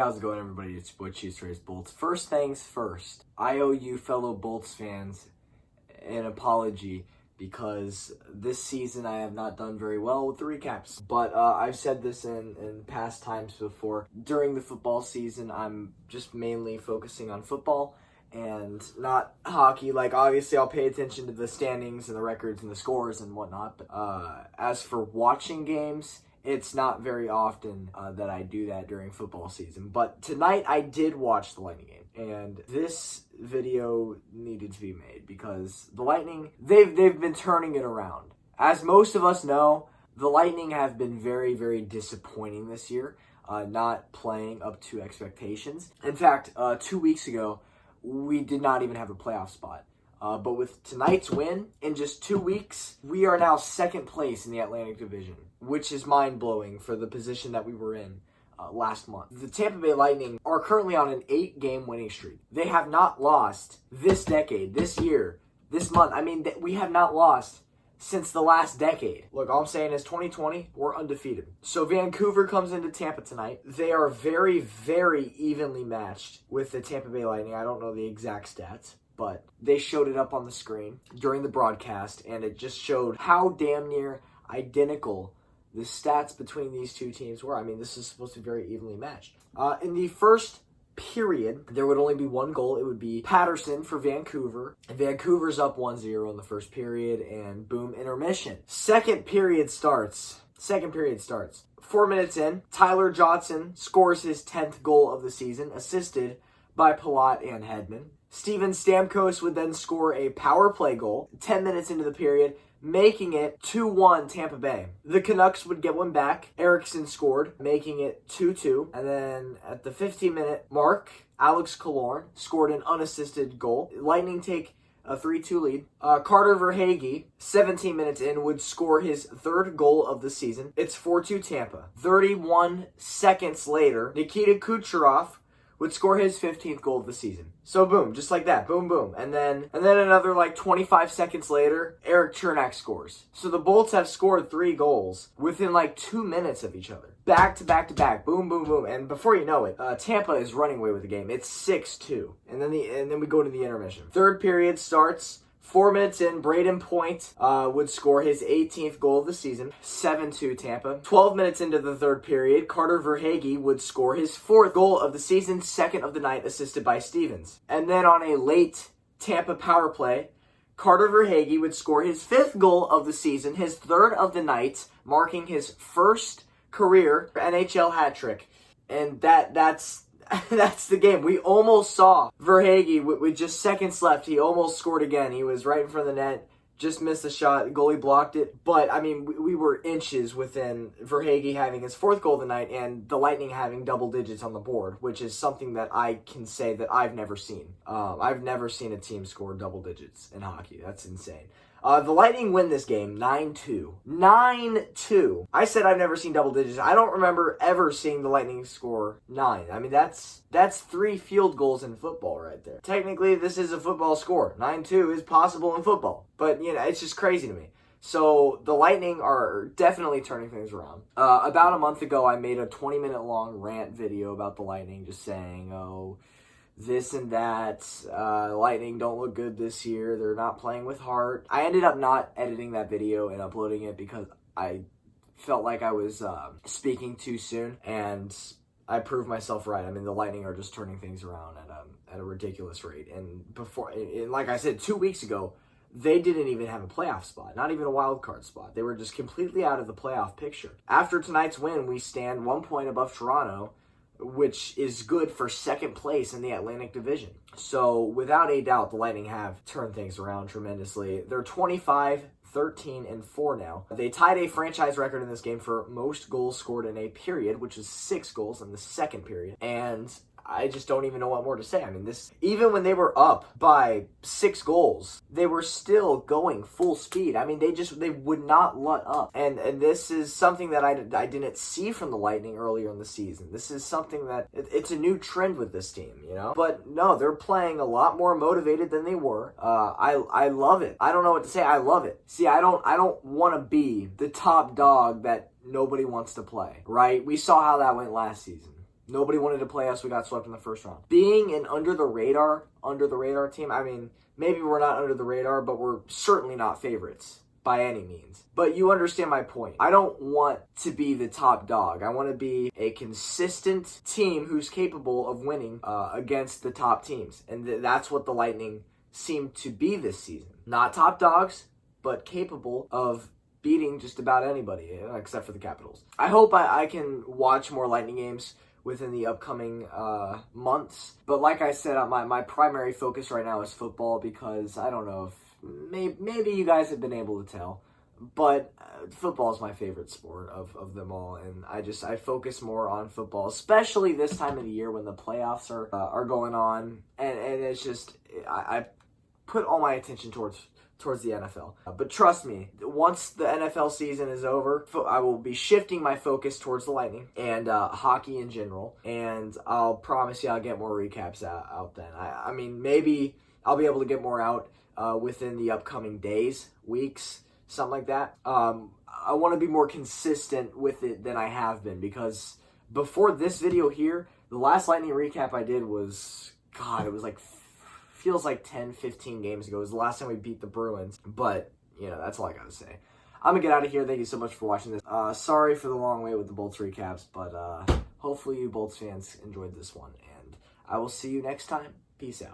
how's it going, everybody? It's Butch Race Bolts. First things first, I owe you fellow Bolts fans an apology because this season I have not done very well with the recaps. But I've said this in past times before. During the football season, I'm just mainly focusing on football and not hockey. Like, obviously, I'll pay attention to the standings and the records and the scores and whatnot. But as for watching games, it's not very often that I do that during football season. But tonight I did watch the Lightning game, and this video needed to be made because the Lightning, they've been turning it around. As most of us know, the Lightning have been very, very disappointing this year, not playing up to expectations. In fact, 2 weeks ago, we did not even have a playoff spot. But with tonight's win, in just 2 weeks, we are now second place in the Atlantic Division, which is mind-blowing for the position that we were in last month. The Tampa Bay Lightning are currently on an 8-game winning streak. They have not lost this decade, this year, this month. I mean, we have not lost since the last decade. Look, all I'm saying is 2020, we're undefeated. So Vancouver comes into Tampa tonight. They are very, very evenly matched with the Tampa Bay Lightning. I don't know the exact stats, but they showed it up on the screen during the broadcast, and it just showed how damn near identical the stats between these two teams were. I mean, this is supposed to be very evenly matched. In the first period, there would only be one goal. It would be Patterson for Vancouver. Vancouver's up 1-0 in the first period, and boom, intermission. Second period starts. 4 minutes in, Tyler Johnson scores his 10th goal of the season, assisted by Palat and Hedman. Steven Stamkos would then score a power play goal 10 minutes into the period, making it 2-1 Tampa Bay. The Canucks would get one back. Eriksson scored, making it 2-2. And then at the 15-minute mark, Alex Killorn scored an unassisted goal. Lightning take a 3-2 lead. Carter Verhaeghe, 17 minutes in, would score his third goal of the season. It's 4-2 Tampa. 31 seconds later, Nikita Kucherov would score his 15th goal of the season. So boom, just like that, boom, boom. And then another like 25 seconds later, Eric Chernak scores. So the Bolts have scored 3 goals within like 2 minutes of each other. Back to back to back, boom, boom, boom. And before you know it, Tampa is running away with the game. It's 6-2. And then we go to the intermission. Third period starts. 4 minutes in, Braden Point would score his 18th goal of the season, 7-2 Tampa. 12 minutes into the third period, Carter Verhaeghe would score his 4th goal of the season, 2nd of the night, assisted by Stevens. And then on a late Tampa power play, Carter Verhaeghe would score his 5th goal of the season, his 3rd of the night, marking his first career NHL hat trick. And that's the game. We almost saw Verhaeghe with just seconds left. He almost scored again. He was right in front of the net, just missed the shot. The goalie blocked it. But, I mean, we were inches within Verhaeghe having his 4th goal of the night and the Lightning having double digits on the board, which is something that I can say that I've never seen. I've never seen a team score double digits in hockey. That's insane. The Lightning win this game 9-2. 9-2. I said I've never seen double digits. I don't remember ever seeing the Lightning score 9. I mean, that's 3 field goals in football right there. Technically, this is a football score. 9-2 is possible in football. But, you know, it's just crazy to me. So, the Lightning are definitely turning things around. About a month ago, I made a 20-minute long rant video about the Lightning, just saying, this and that, Lightning don't look good this year, they're not playing with heart. I ended up not editing that video and uploading it because I felt like I was speaking too soon, and I proved myself right. I mean, the Lightning are just turning things around at a ridiculous rate. And like I said, 2 weeks ago, they didn't even have a playoff spot, not even a wild card spot. They were just completely out of the playoff picture. After tonight's win, we stand 1 point above Toronto, which is good for 2nd place in the Atlantic Division. So, without a doubt, the Lightning have turned things around tremendously. They're 25-13-4 now. They tied a franchise record in this game for most goals scored in a period, which is 6 goals in the 2nd period. And I just don't even know what more to say. I mean, even when they were up by 6 goals, they were still going full speed. I mean, they would not let up. And this is something that I didn't see from the Lightning earlier in the season. This is something that, it's a new trend with this team, you know? But no, they're playing a lot more motivated than they were. I love it. I don't know what to say. I love it. See, I don't want to be the top dog that nobody wants to play, right? We saw how that went last season. Nobody wanted to play us. We got swept in the first round. Being an under the radar team, I mean, maybe we're not under the radar, but we're certainly not favorites by any means. But you understand my point. I don't want to be the top dog. I want to be a consistent team who's capable of winning against the top teams. And that's what the Lightning seem to be this season. Not top dogs, but capable of beating just about anybody, except for the Capitals. I hope I can watch more Lightning games within the upcoming months. But like I said, my primary focus right now is football, because I don't know if maybe you guys have been able to tell, but football is my favorite sport of them all, and I focus more on football, especially this time of the year when the playoffs are going on, and it's just I put all my attention towards the NFL. But trust me, once the NFL season is over, I will be shifting my focus towards the Lightning and hockey in general, and I'll promise you I'll get more recaps out then. I mean, maybe I'll be able to get more out within the upcoming days, weeks, something like that. I want to be more consistent with it than I have been, because before this video here, the last Lightning recap I did was, God, it was like, feels like 10, 15 games ago. It was the last time we beat the Bruins. But, you know, that's all I got to say. I'm going to get out of here. Thank you so much for watching this. Sorry for the long wait with the Bolts recaps, but hopefully you Bolts fans enjoyed this one. And I will see you next time. Peace out.